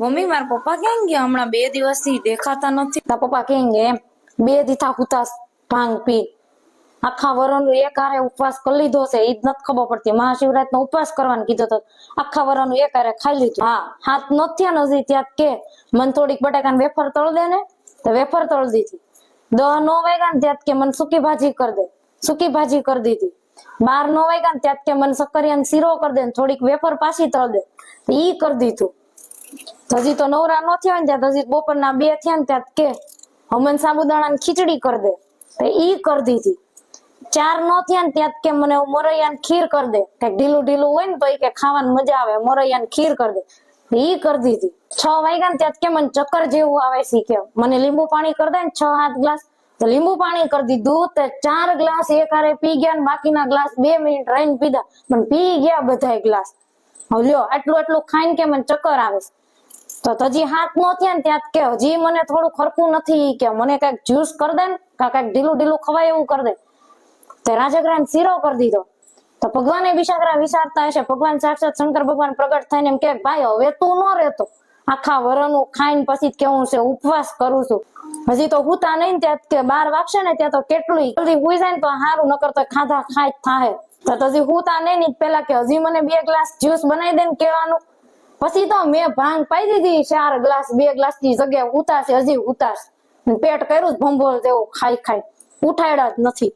Mummy મારા પપ્પા કેમ ગયા હમણાં 2 દિવસથી દેખાતા નથી. તારા પપ્પા કેમ ગયા એમ 2 દીથા હુતા ભાંગ પી આખા વરણનું એક હારે ઉપવાસ કરી લીધો છે. ઈ જ નથી ખબર પડતી. મહાશિવરાત્રિનો ઉપવાસ કરવાનું કીધો તો આખા વરણનું એક હારે ખાઈ લીધું. હા હાથ નથી થયા ને હજી ત્યાં કે મને થોડીક બટાકાની વેફર તળ દે ને તો વેફર તળ દીધી. 10 નો વાગ્યા ને ત્યાં કે મને સૂકી ભાજી કરી દે, સૂકી ભાજી કરી દીધી. 12 નો વાગ્યા ને ત્યાં કે મને સક્કરિયાનો શીરો કરી દે ને થોડીક વેફર પાછી તળ દે તો ઈ કરી દીધું. હજી તો નવરા નો થયા ને ત્યાં હજી બપોરના 2 થયા ને ત્યાં કે હમન સાબુદાણાની ખીચડી કરી દે તો ઈ કરી દીધી. 4 નો થયા ને ત્યાં કે મને મોરૈયાની ખીર કરી દે, કઈક ઢીલું ઢીલું હોય ને તો ઈ કે ખાવાની મજા આવે, મોરૈયાની ખીર કરી દે ઈ કરી દીધી. 6 વાગ્યા ને ત્યાં કે મને ચક્કર જેવું આવે છે કે મને લીંબુ પાણી કરી દે ને 6-7 ગ્લાસ તો લીંબુ પાણી કરી દીધું. તો 4 ગ્લાસ એક હારે પી ગયા ને બાકીના ગ્લાસ 2 મિનિટ રહીને પીધા પણ પી ગયા બધાય ગ્લાસ. હવે લ્યો આટલું આટલું ખાઈને કે મને ચક્કર આવે છે તો હજી 7 નો થયા ને ત્યાં કે હજી મને થોડું ખરખું નથી કે મને કઈક જ્યુસ કરી દે ને કઈક ઢીલું ઢીલું ખવાય એવું કરી દે. તે રાજગરાને શીરો કરી દીધો તો ભગવાને બિચારા વિચારતા હશે, ભગવાન સાક્ષાત શંકર ભગવાન પ્રગટ થઈને એમ કે ભાઈ હવે તું ન રહેતો આખા વરણનું ખાઈને પછી કેવું છે ઉપવાસ કરું છું. હજી તો હુતા નહીં ત્યાં કે 12 વાગશે ને ત્યાં તો કેટલું જલ્દી હુઈ જાય ને તો સારું, નકર તો ખાધા ખાઈ થાય. તો હજી હુતા નહીં પેલા કે હજી મને 2 ગ્લાસ જ્યુસ બનાવી દે ને કેવાનું. પછી તો મેં ભાંગ પાઈ દીધી 4 ગ્લાસ, 2 ગ્લાસ ની જગ્યાએ ઉતારશે હજી ઉતારશે. પેટ કર્યું ભંભોળ જેવું ખાઈ ખાઈ ઉઠાડ્યા જ નથી.